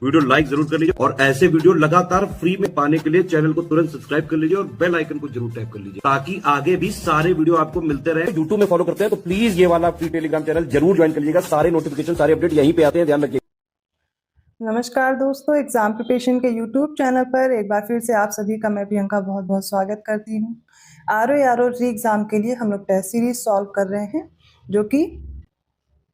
Video like जरूर कर लीजिए और ऐसे वीडियो लगातार फ्री में पाने के लिए चैनल को तुरंत सब्सक्राइब कर लीजिए और बेल आइकन को जरूर टैप कर लीजिए ताकि आगे भी सारे वीडियो आपको मिलते रहे। यूट्यूब में फॉलो करते हैं तो प्लीज ये वाला फ्री टेलीग्राम चैनल जरूर ज्वाइन कर लीजिएगा। सारे नोटिफिकेशन सारे अपडेट यहीं पे आते हैं, ध्यान रखिए। नमस्कार दोस्तों, एग्जाम प्रिपरेशन के यूट्यूब चैनल पर एक बार फिर से आप सभी का मैं प्रियंका बहुत बहुत स्वागत करती हूँ। आरओ री एग्ज़ाम के लिए हम लोग टेस्ट सीरीज सॉल्व कर रहे हैं जो कि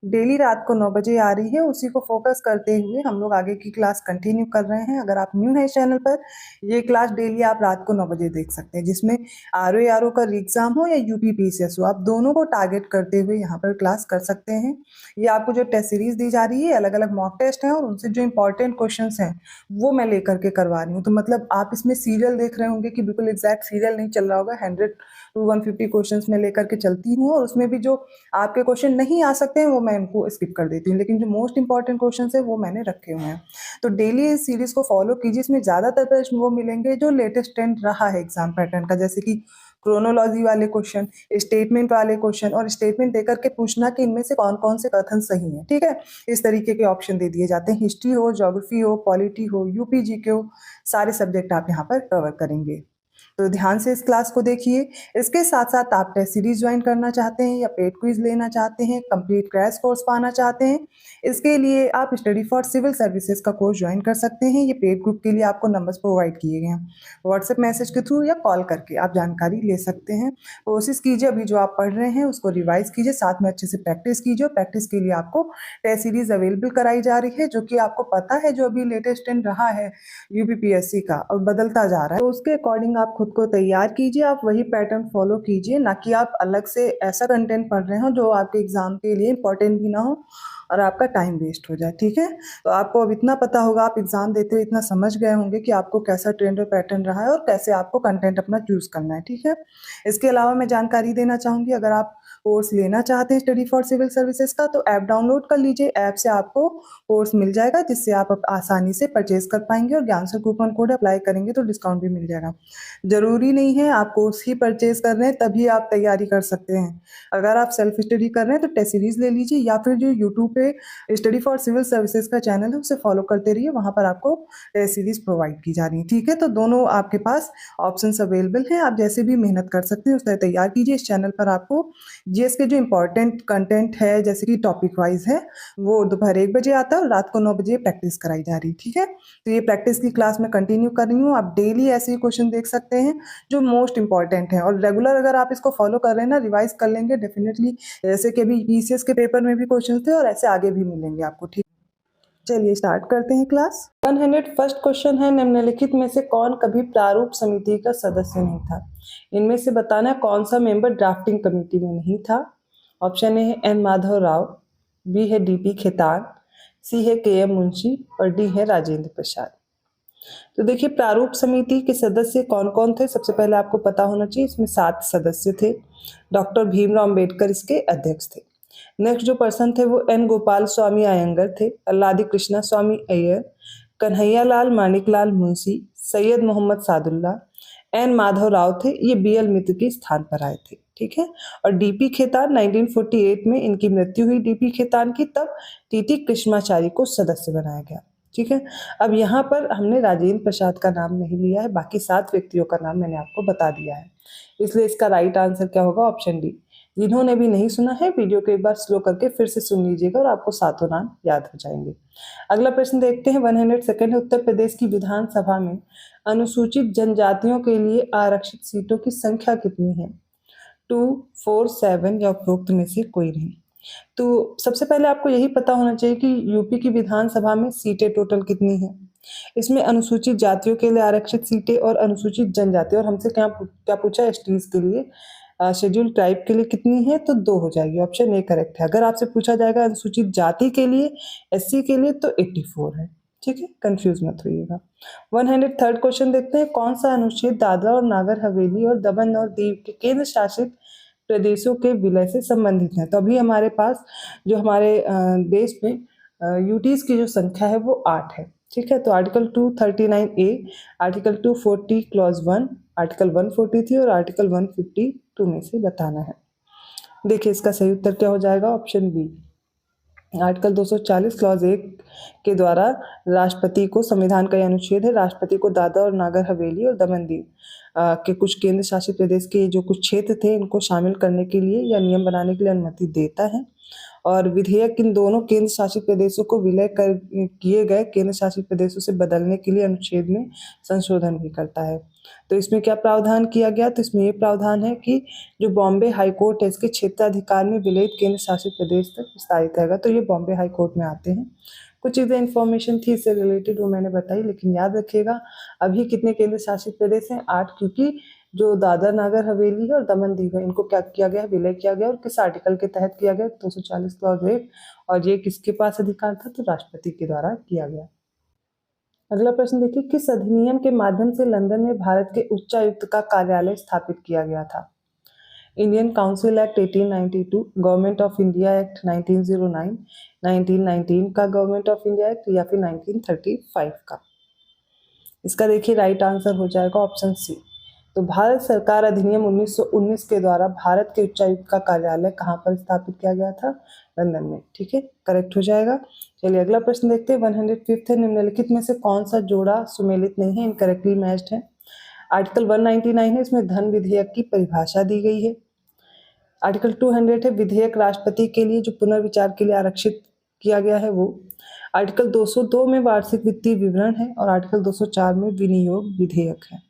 डेली रात को 9 बजे आ रही है। उसी को फोकस करते हुए हम लोग आगे की क्लास कंटिन्यू कर रहे हैं। अगर आप न्यू हैं चैनल पर, ये क्लास डेली आप रात को 9 बजे देख सकते हैं, जिसमें आरओ का एग्ज़ाम हो या यूपी पीसीएस हो, आप दोनों को टारगेट करते हुए यहाँ पर क्लास कर सकते हैं। ये आपको जो टेस्ट सीरीज दी जा रही है, अलग अलग मॉक टेस्ट हैं और उनसे जो इंपॉर्टेंट क्वेश्चन हैं वो मैं लेकर के करवा रही हूँ। तो मतलब आप इसमें सीरियल देख रहे होंगे कि बिल्कुल एग्जैक्ट सीरियल नहीं चल रहा होगा। 100 to 150 क्वेश्चन में लेकर के चलती हूँ और उसमें भी जो आपके क्वेश्चन नहीं आ सकते हैं वो मैं इनको स्किप कर देती हूँ, लेकिन जो मोस्ट इंपॉर्टेंट क्वेश्चन है वो मैंने रखे हुए हैं। तो डेली इस सीरीज को फॉलो कीजिए। इसमें ज़्यादातर प्रश्न वो मिलेंगे जो लेटेस्ट ट्रेंड रहा है एग्जाम पैटर्न का, जैसे कि क्रोनोलॉजी वाले क्वेश्चन, स्टेटमेंट वाले क्वेश्चन और स्टेटमेंट देकर के पूछना कि इनमें से कौन कौन से कथन सही हैं। ठीक है, इस तरीके के ऑप्शन दे दिए जाते हैं। हिस्ट्री हो, ज्योग्राफी हो, पॉलिटी हो, यूपी जीके हो, सारे सब्जेक्ट आप यहाँ पर कवर करेंगे। तो ध्यान से इस क्लास को देखिए। इसके साथ साथ आप टेस्ट सीरीज ज्वाइन करना चाहते हैं या पेड क्विज लेना चाहते हैं, कंप्लीट क्रैश कोर्स पाना चाहते हैं, इसके लिए आप स्टडी फॉर सिविल सर्विसेज का कोर्स ज्वाइन कर सकते हैं। ये पेड ग्रुप के लिए आपको नंबर्स प्रोवाइड किए गए हैं। व्हाट्सएप मैसेज के थ्रू या कॉल करके आप जानकारी ले सकते हैं। कोशिश कीजिए अभी जो आप पढ़ रहे हैं उसको रिवाइज कीजिए, साथ में अच्छे से प्रैक्टिस कीजिए। प्रैक्टिस के लिए आपको टेस्ट सीरीज अवेलेबल कराई जा रही है, जो कि आपको पता है जो अभी लेटेस्ट ट्रेंड रहा है यूपीपीएससी का और बदलता जा रहा है, तो उसके अकॉर्डिंग आप खुद को तैयार कीजिए। आप वही पैटर्न फॉलो कीजिए, ना कि आप अलग से ऐसा कंटेंट पढ़ रहे हो जो आपके एग्जाम के लिए इंपॉर्टेंट भी ना हो और आपका टाइम वेस्ट हो जाए। ठीक है, तो आपको अब इतना पता होगा, आप एग्जाम देते हुए इतना समझ गए होंगे कि आपको कैसा ट्रेंड और पैटर्न रहा है और कैसे आपको कंटेंट अपना चूज करना है। ठीक है, इसके अलावा मैं जानकारी देना चाहूँगी, अगर आप कोर्स लेना चाहते हैं स्टडी फॉर सिविल सर्विसेज का तो ऐप डाउनलोड कर लीजिए। ऐप से आपको कोर्स मिल जाएगा जिससे आप आसानी से परचेज कर पाएंगे और ज्ञान सर कूपन कोड अप्लाई करेंगे तो डिस्काउंट भी मिल जाएगा। जरूरी नहीं है आप कोर्स ही परचेज कर रहे हैं तभी आप तैयारी कर सकते हैं। अगर आप सेल्फ स्टडी कर रहे हैं तो टेस्ट सीरीज ले लीजिए या फिर जो यूट्यूब पे स्टडी फॉर सिविल सर्विसेज का चैनल है उसे फॉलो करते रहिए, वहां पर आपको टेस्ट सीरीज प्रोवाइड की जा रही है। ठीक है, तो दोनों आपके पास ऑप्शन अवेलेबल हैं, आप जैसे भी मेहनत कर सकते हैं उसे तैयार कीजिए। इस चैनल पर आपको जीएस के जो इंपॉर्टेंट कंटेंट है जैसे कि टॉपिक वाइज है वो दोपहर 1 बजे आता है और रात को 9 बजे प्रैक्टिस कराई जा रही है। ठीक है, तो ये प्रैक्टिस की क्लास में कंटिन्यू कर रही हूँ। आप डेली ऐसे ही क्वेश्चन देख सकते हैं जो मोस्ट इंपॉर्टेंट है और रेगुलर अगर आप इसको फॉलो कर रहे हैं ना, रिवाइज कर लेंगे डेफिनेटली, जैसे कि अभी पीसीएस के पेपर में भी क्वेश्चन थे और ऐसे आगे भी मिलेंगे आपको। ठीक, चलिए स्टार्ट करते हैं क्लास। 101 क्वेश्चन है, निम्नलिखित में से कौन कभी प्रारूप समिति का सदस्य नहीं था? इनमें से बताना कौन सा मेंबर ड्राफ्टिंग कमेटी में नहीं था। ऑप्शन ए है एन माधव राव, बी है डीपी खेतान, सी है केएम मुंशी और डी है राजेंद्र प्रसाद। तो देखिए प्रारूप समिति के सदस्य कौन कौन थे, सबसे पहले आपको पता होना चाहिए। इसमें 7 सदस्य थे। डॉक्टर भीमराव अम्बेडकर इसके अध्यक्ष थे। नेक्स्ट जो पर्सन थे वो एन गोपाल स्वामी अयंगर थे, अल्लादी कृष्णा स्वामी अय्यर, कन्हैयालाल माणिकलाल मुंशी, सैयद मोहम्मद सादुल्ला, एन माधव राव थे, ये बीएल मित्र के स्थान पर आए थे। ठीक है, और डीपी खेतान 1948 में इनकी मृत्यु हुई डीपी खेतान की, तब टीटी कृष्णाचारी को सदस्य बनाया गया। ठीक है, अब यहाँ पर हमने राजेंद्र प्रसाद का नाम नहीं लिया है, बाकी 7 व्यक्तियों का नाम मैंने आपको बता दिया है, इसलिए इसका राइट आंसर क्या होगा? Option D. जिन्होंने भी नहीं सुना है वीडियो को एक बार स्लो करके फिर से सुन लीजिएगा और आपको 7 नाम याद हो जाएंगे। अगला प्रश्न देखते हैं। 102 है, उत्तर प्रदेश की विधानसभा में अनुसूचित जनजातियों के लिए आरक्षित सीटों की संख्या कितनी है? 2, 4, 7 या उपरोक्त में से कोई नहीं। तो सबसे पहले आपको यही पता होना चाहिए कि यूपी की विधानसभा में सीटें टोटल कितनी हैं। इसमें अनुसूचित जातियों के लिए आरक्षित सीटें और अनुसूचित जनजाति, और हमसे क्या क्या पूछा, एसटीज के लिए, शेड्यूल ट्राइब के लिए कितनी है? तो 2 हो जाएगी। ऑप्शन ए करेक्ट है। अगर आपसे पूछा जाएगा अनुसूचित जाति के लिए, एससी के लिए, तो 84 है। ठीक है, कंफ्यूज मत होइएगा। 103 क्वेश्चन देखते हैं। कौन सा अनुच्छेद दादरा और नागर हवेली और दमन और दीव के केंद्र शासित प्रदेशों के विलय से संबंधित है? तो अभी हमारे पास जो हमारे देश में यूटीज की जो संख्या है वो 8 है। ठीक है, तो article 239A, article 240 clause 1, article 143 और आर्टिकल 152 में से बताना है। देखिए इसका सही उत्तर क्या हो जाएगा? Option B. आर्टिकल 240 क्लॉज 1 के द्वारा राष्ट्रपति को, संविधान का यह अनुच्छेद है, राष्ट्रपति को दादरा और नागर हवेली और दमन दीव के कुछ केंद्र शासित प्रदेश के जो कुछ क्षेत्र थे इनको शामिल करने के लिए या नियम बनाने के लिए अनुमति देता है। और विधेयक इन दोनों केंद्र शासित प्रदेशों को विलय कर किए गए केंद्र शासित प्रदेशों से बदलने के लिए अनुच्छेद में संशोधन भी करता है। तो इसमें क्या प्रावधान किया गया, तो इसमें ये प्रावधान है कि जो बॉम्बे हाई कोर्ट है इसके क्षेत्राधिकार में विलयित केंद्र शासित प्रदेश तक विस्तारित रहेगा। तो ये बॉम्बे हाई कोर्ट में आते हैं। कुछ चीज़ें इन्फॉर्मेशन थी इससे रिलेटेड वो मैंने बताई, लेकिन याद रखिएगा अभी कितने केंद्र शासित प्रदेश हैं, 8, क्योंकि जो दादरा नागर हवेली है और दमन दीव है इनको क्या किया गया, विलय किया गया। और किस आर्टिकल के तहत किया गया, 240 क्लॉज 1। और ये किसके पास अधिकार था, तो राष्ट्रपति के द्वारा किया गया। अगला प्रश्न देखिए, किस अधिनियम के माध्यम से लंदन में भारत के उच्चायुक्त का कार्यालय स्थापित किया गया था? Indian council act 1892, government of India act 1909, 1919 का गवर्नमेंट ऑफ इंडिया एक्ट, या फिर 1935 का? इसका देखिए राइट आंसर हो जाएगा ऑप्शन सी। तो भारत सरकार अधिनियम 1919 के द्वारा भारत के उच्चायुक्त का कार्यालय कहाँ पर स्थापित किया गया था? लंदन में। ठीक है, करेक्ट हो जाएगा। चलिए अगला प्रश्न देखते हैं। 105 है, निम्नलिखित में से कौन सा जोड़ा सुमेलित नहीं है, इनकरेक्टली मैच्ड है? आर्टिकल 199 है, इसमें धन विधेयक की परिभाषा दी गई है। आर्टिकल 200 है, विधेयक राष्ट्रपति के लिए जो पुनर्विचार के लिए आरक्षित किया गया है वो। आर्टिकल 202 में वार्षिक वित्तीय विवरण है और आर्टिकल 204 में विनियोग विधेयक है।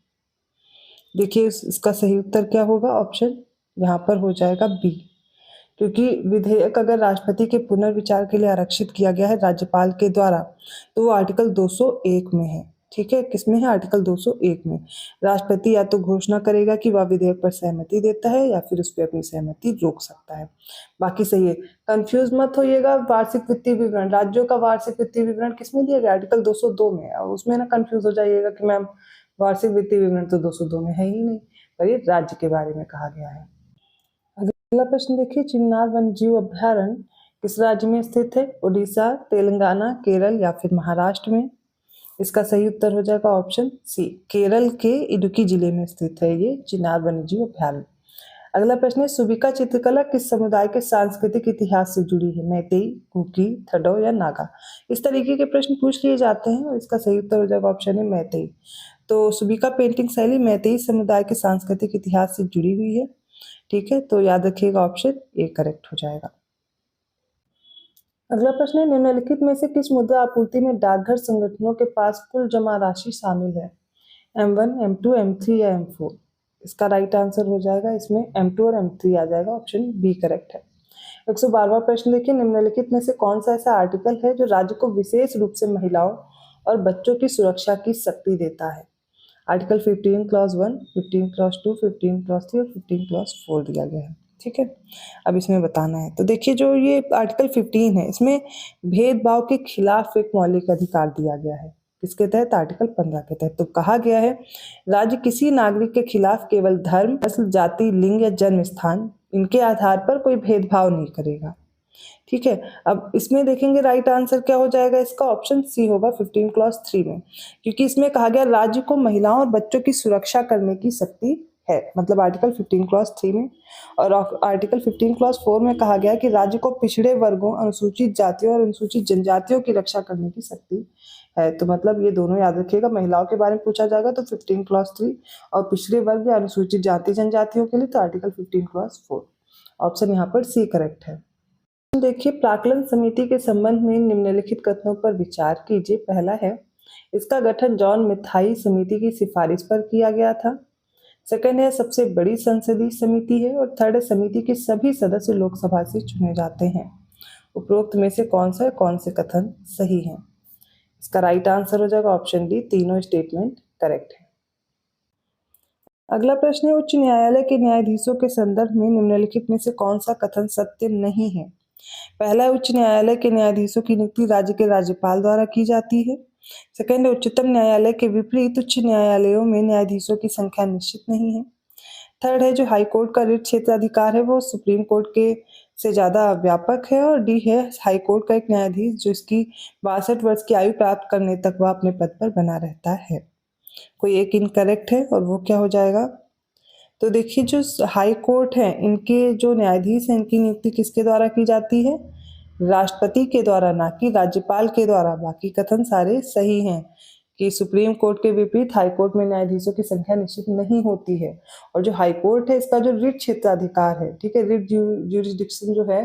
देखिए इसका सही उत्तर क्या होगा, ऑप्शन यहाँ पर हो जाएगा बी, क्योंकि विधेयक अगर राष्ट्रपति के पुनर्विचार के लिए आरक्षित किया गया है राज्यपाल के द्वारा तो वो आर्टिकल 201 में है। ठीक है, किसमें है? आर्टिकल 201 में। राष्ट्रपति या तो घोषणा करेगा कि वह विधेयक पर सहमति देता है या फिर उस पर अपनी सहमति रोक सकता है। बाकी सही है, कंफ्यूज मत होइएगा। वार्षिक वित्तीय विवरण, राज्यों का वार्षिक वित्तीय विवरण किसमें दिया गया? आर्टिकल 202 में। और उसमें ना कंफ्यूज हो जाइएगा कि मैम वार्षिक वित्तीय विवरण तो 202 में है ही नहीं, पर ये राज्य के बारे में कहा गया है। अगला प्रश्न देखिए, चिन्नार वन्यजीव अभ्यारण्य किस राज्य में स्थित है? उड़ीसा, तेलंगाना, केरल या फिर महाराष्ट्र में? इसका सही उत्तर हो जाएगा ऑप्शन सी, केरल के इडुक्की जिले में स्थित है ये चिन्नार वन्यजीव अभ्यारण्य। अगला प्रश्न है, सुबिका चित्रकला किस समुदाय के सांस्कृतिक इतिहास से जुड़ी है? मैतेई, कुकी, थडौ या नागा? इस तरीके के प्रश्न पूछ लिए जाते हैं और इसका सही उत्तर हो जाएगा ऑप्शन है मैतेई। तो सुबिका पेंटिंग शैली मैतेई समुदाय के सांस्कृतिक इतिहास से जुड़ी हुई है। ठीक है, तो याद रखिएगा ऑप्शन ए करेक्ट हो जाएगा। अगला प्रश्न है, निम्नलिखित में से किस मुद्रा आपूर्ति में डाकघर संगठनों के पास कुल जमा राशि शामिल है? M1, M2, M3 या M4? इसका राइट आंसर हो जाएगा इसमें M2 और M3 आ जाएगा, ऑप्शन बी करेक्ट है। 112वां प्रश्न देखिए, निम्नलिखित में से कौन सा ऐसा आर्टिकल है जो राज्य को विशेष रूप से महिलाओं और बच्चों की सुरक्षा की शक्ति देता है? आर्टिकल 15 क्लॉज 1, 15 क्लॉज 2, 15 क्लॉज 3 और 15 क्लॉज 4 दिया गया है। ठीक है, अब इसमें बताना है। तो देखिए जो ये आर्टिकल 15 है इसमें भेदभाव के खिलाफ एक मौलिक अधिकार दिया गया है। किसके तहत? आर्टिकल 15 के तहत। तो कहा गया है राज्य किसी नागरिक के खिलाफ केवल धर्म, नस्ल, जाति, लिंग या जन्म स्थान इनके आधार पर कोई भेदभाव नहीं करेगा। ठीक है, अब इसमें देखेंगे राइट आंसर क्या हो जाएगा, इसका ऑप्शन सी होगा 15 क्लॉज 3 में, क्योंकि इसमें कहा गया राज्य को महिलाओं और बच्चों की सुरक्षा करने की शक्ति है, मतलब आर्टिकल 15 क्लॉज 3 में। और आर्टिकल 15 क्लॉज 4 में कहा गया कि राज्य को पिछड़े वर्गों, अनुसूचित जातियों और अनुसूचित जनजातियों की रक्षा करने की शक्ति है। तो मतलब ये दोनों याद रखिएगा, महिलाओं के बारे में पूछा जाएगा तो 15 क्लॉज 3 और पिछड़े वर्ग या अनुसूचित जाति जनजातियों के लिए तो आर्टिकल 15 क्लॉज 4। ऑप्शन यहाँ पर सी करेक्ट है। देखिए, प्राक्कलन समिति के संबंध में निम्नलिखित कथनों पर विचार कीजिए। पहला है, इसका गठन जॉन मिथाई समिति की सिफारिश पर किया गया था। सेकंड है, सबसे बड़ी संसदीय समिति है। और थर्ड है, समिति के सभी सदस्य लोकसभा से चुने जाते हैं। उपरोक्त में से कौन से कथन सही है? इसका राइट आंसर हो जाएगा ऑप्शन डी, तीनों स्टेटमेंट करेक्ट है। अगला प्रश्न है, उच्च न्यायालय के न्यायाधीशों के संदर्भ में निम्नलिखित में से कौन सा कथन सत्य नहीं है? पहला, उच्च न्यायालय के न्यायाधीशों की नियुक्ति राज्य के राज्यपाल द्वारा की जाती है। सेकंड, उच्चतम न्यायालय के विपरीत उच्च न्यायालयों में न्यायाधीशों की संख्या निश्चित नहीं है। थर्ड है, जो हाई कोर्ट का रिट क्षेत्राधिकार है वो सुप्रीम कोर्ट के से ज्यादा व्यापक है। और डी है, हाई कोर्ट का एक न्यायाधीश जो इसकी 62 वर्ष की आयु प्राप्त करने तक वह अपने पद पर बना रहता है। कोई एक इनकरेक्ट है और वो क्या हो जाएगा? तो देखिए जो हाई कोर्ट है इनके जो न्यायाधीश हैं इनकी नियुक्ति किसके द्वारा की जाती है? राष्ट्रपति के द्वारा ना कि राज्यपाल के द्वारा। बाकी कथन सारे सही हैं कि सुप्रीम कोर्ट के विपरीत हाई कोर्ट में न्यायाधीशों की संख्या निश्चित नहीं होती है। और जो हाई कोर्ट है इसका जो रिट क्षेत्राधिकार है, ठीक है, रिट ज्यूरिसडिक्शन जो है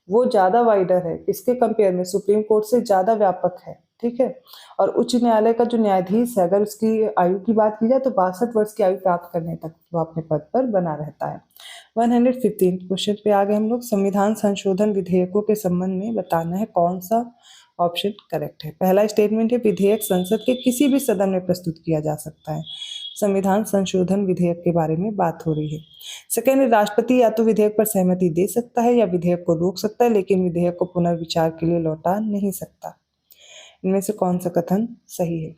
वो ज्यादा वाइडर है, इसके कंपेयर में सुप्रीम कोर्ट से ज्यादा व्यापक है, ठीक है। और उच्च न्यायालय का जो न्यायाधीश है, अगर उसकी आयु की बात की जाए तो 62 वर्ष की आयु प्राप्त करने तक वो अपने पद पर बना रहता है। 115 क्वेश्चन पे आ गए हम लोग। संविधान संशोधन विधेयकों के संबंध में बताना है कौन सा ऑप्शन करेक्ट है। पहला स्टेटमेंट है विधेयक संसद के किसी भी सदन में प्रस्तुत किया जा सकता है। संविधान संशोधन विधेयक के बारे में बात हो रही है। सेकेंड, राष्ट्रपति या तो विधेयक पर सहमति दे सकता है या विधेयक को रोक सकता है, लेकिन विधेयक को पुनर्विचार के लिए लौटा नहीं सकता। इनमें से कौन सा कथन सही है?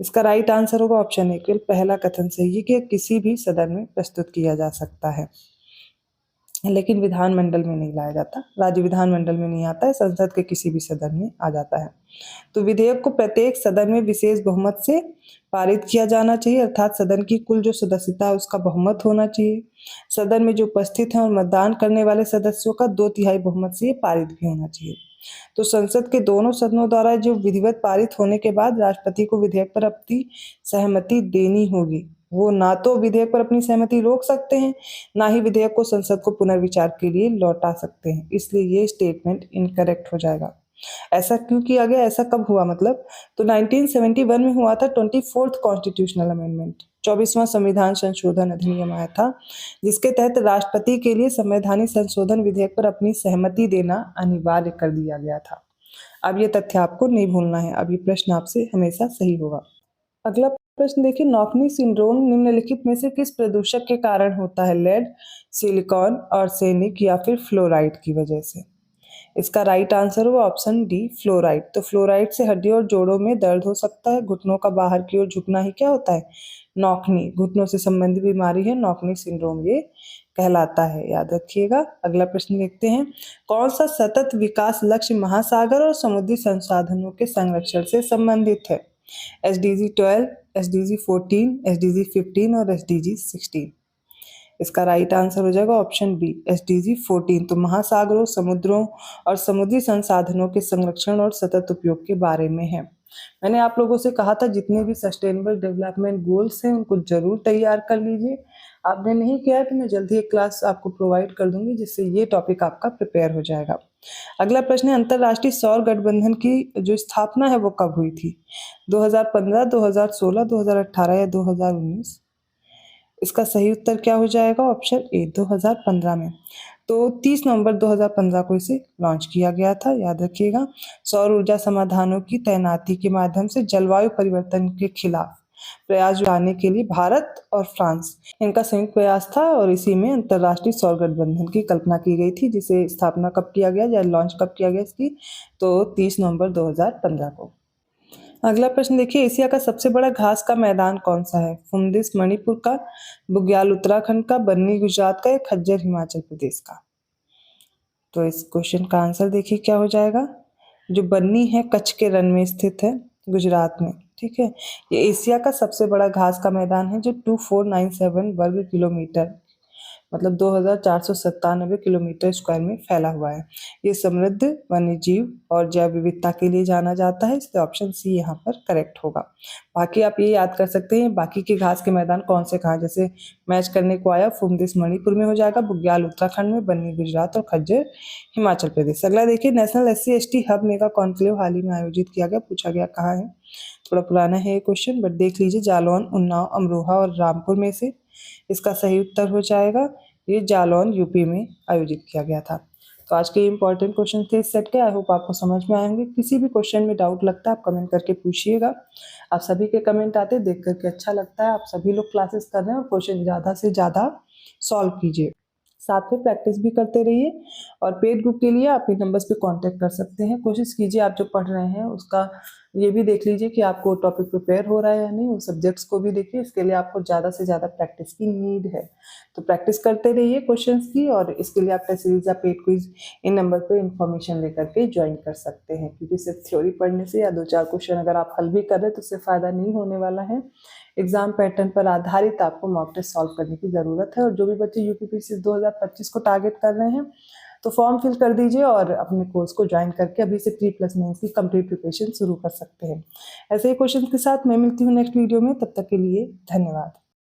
इसका राइट आंसर होगा ऑप्शन ए, केवल पहला कथन सही है कि किसी भी सदन में प्रस्तुत किया जा सकता है, लेकिन विधानमंडल में नहीं लाया जाता, राज्य विधानमंडल में नहीं आता है, संसद के किसी भी सदन में आ जाता है। तो विधेयक को प्रत्येक सदन में विशेष बहुमत से पारित किया जाना चाहिए, अर्थात सदन की कुल जो सदस्यता है उसका बहुमत होना चाहिए। सदन में जो उपस्थित हैं और मतदान करने वाले सदस्यों का 2/3 बहुमत से ये पारित भी होना चाहिए। तो संसद के दोनों सदनों द्वारा जो विधिवत पारित होने के बाद राष्ट्रपति को विधेयक पर अपनी सहमति देनी होगी। वो ना तो विधेयक पर अपनी सहमति रोक सकते हैं, ना ही विधेयक को संसद को पुनर्विचार के लिए लौटा सकते हैं। इसलिए ये स्टेटमेंट इनकरेक्ट हो जाएगा। ऐसा क्यों किया गया, ऐसा कब हुआ मतलब? तो 1971 में हुआ था 24th कॉन्स्टिट्यूशनल अमेंडमेंट, 24वां संविधान संशोधन अधिनियम आया था, जिसके तहत राष्ट्रपति के लिए संवैधानिक संशोधन विधेयक पर अपनी सहमति देना अनिवार्य कर दिया गया था। अब ये तथ्य आपको नहीं भूलना है, अब ये प्रश्न आपसे हमेशा सही होगा। अगला प्रश्न देखिए, नॉकनी सिंड्रोम निम्नलिखित में से किस प्रदूषक के कारण होता है? लेड, सिलिकॉन, आर्सेनिक या फिर फ्लोराइड की वजह से? इसका राइट आंसर होगा ऑप्शन डी, फ्लोराइड। तो फ्लोराइड से हड्डियों और जोड़ों में दर्द हो सकता है, घुटनों का बाहर की ओर झुकना ही क्या होता है? नॉकनी, घुटनों से संबंधित बीमारी है, नॉकनी सिंड्रोम ये कहलाता है, याद रखिएगा। अगला प्रश्न देखते हैं, कौन सा सतत विकास लक्ष्य महासागर और समुद्री संसाधनों के संरक्षण से संबंधित है? SDG 12, SDG 14, SDG 15 और SDG 16। इसका राइट आंसर हो जाएगा ऑप्शन बी, SDG 14। तो महासागरों, समुद्रों और समुद्री संसाधनों के संरक्षण और सतत उपयोग के बारे में है। मैंने आप लोगों से कहा था जितने भी सस्टेनेबल डेवलपमेंट गोल्स हैं उनको जरूर तैयार कर लीजिए। आपने नहीं किया तो मैं जल्दी एक क्लास आपको प्रोवाइड कर दूंगी, जिससे ये टॉपिक आपका प्रिपेयर हो जाएगा। अगला प्रश्न है, अंतरराष्ट्रीय सौर गठबंधन की जो स्थापना है वो कब हुई थी? 2015, 2016, 2018 या 2019? इसका सही उत्तर क्या हो जाएगा? ऑप्शन ए, 2015 में। तो 30 नवंबर 2015 को इसे लॉन्च किया गया था, याद रखिएगा। सौर ऊर्जा समाधानों की तैनाती के माध्यम से जलवायु परिवर्तन के खिलाफ प्रयास जुटाने के लिए भारत और फ्रांस इनका संयुक्त प्रयास था, और इसी में अंतरराष्ट्रीय सौर गठबंधन की कल्पना की गई थी, जिसे स्थापना कब किया गया या लॉन्च कब किया गया इसकी? तो 30 नवंबर 2015 को। अगला प्रश्न देखिए, एशिया का सबसे बड़ा घास का मैदान कौन सा है? फुंदिस मणिपुर का, बुग्याल उत्तराखंड का, बन्नी गुजरात का या खज्जर हिमाचल प्रदेश का? तो इस क्वेश्चन का आंसर देखिए क्या हो जाएगा। जो बन्नी है कच्छ के रण में स्थित है, गुजरात में, ठीक है। ये एशिया का सबसे बड़ा घास का मैदान है जो 2497 वर्ग किलोमीटर मतलब 2497 किलोमीटर स्क्वायर में फैला हुआ है। ये समृद्ध वन्य जीव और जैव विविधता के लिए जाना जाता है, इसलिए ऑप्शन सी यहाँ पर करेक्ट होगा। बाकी आप ये याद कर सकते हैं बाकी के घास के मैदान कौन से कहाँ, जैसे मैच करने को आया फुंदिस मणिपुर में हो जाएगा, बुग्याल उत्तराखंड में, बन्नी गुजरात और खज्जर हिमाचल प्रदेश। अगला देखिए, national SC/ST hub mega conclave हाल ही में आयोजित किया गया, पूछा गया कहाँ है? थोड़ा पुराना है ये क्वेश्चन, बट देख लीजिए, जालौन, उन्नाव, अमरोहा और रामपुर में से इसका सही उत्तर हो जाएगा ये जालौन यूपी में आयोजित किया गया था। तो आज के इंपॉर्टेंट क्वेश्चन थे इस सेट के, आई होप आपको समझ में आएंगे। किसी भी क्वेश्चन में डाउट लगता है आप कमेंट करके पूछिएगा। आप सभी के कमेंट आते देख करके अच्छा लगता है, आप सभी लोग क्लासेस कर रहे हैं और क्वेश्चन ज़्यादा से ज़्यादा सॉल्व कीजिए, साथ में प्रैक्टिस भी करते रहिए। और पेड ग्रुप के लिए आप इन नंबर्स पे कांटेक्ट कर सकते हैं। कोशिश कीजिए आप जो पढ़ रहे हैं उसका ये भी देख लीजिए कि आपको टॉपिक प्रिपेयर हो रहा है या नहीं, उन सब्जेक्ट्स को भी देखिए। इसके लिए आपको ज़्यादा से ज़्यादा प्रैक्टिस की नीड है, तो प्रैक्टिस करते रहिए क्वेश्चंस की। और इसके लिए आप टेस्ट सीरीज या पेड क्विज इन नंबर पे इन्फॉर्मेशन लेकर के ज्वाइन कर सकते हैं, क्योंकि सिर्फ थ्योरी पढ़ने से या 2-4 क्वेश्चन अगर आप हल भी कर रहे हैं तो उससे फ़ायदा नहीं होने वाला है। एग्जाम पैटर्न पर आधारित आपको मॉक टेस्ट सॉल्व करने की ज़रूरत है। और जो भी बच्चे UPPSC 2025 को टारगेट कर रहे हैं तो फॉर्म फिल कर दीजिए और अपने कोर्स को ज्वाइन करके अभी से प्री प्लस मेंस की कंप्लीट प्रिपरेशन शुरू कर सकते हैं। ऐसे ही क्वेश्चन के साथ मैं मिलती हूँ नेक्स्ट वीडियो में, तब तक के लिए धन्यवाद।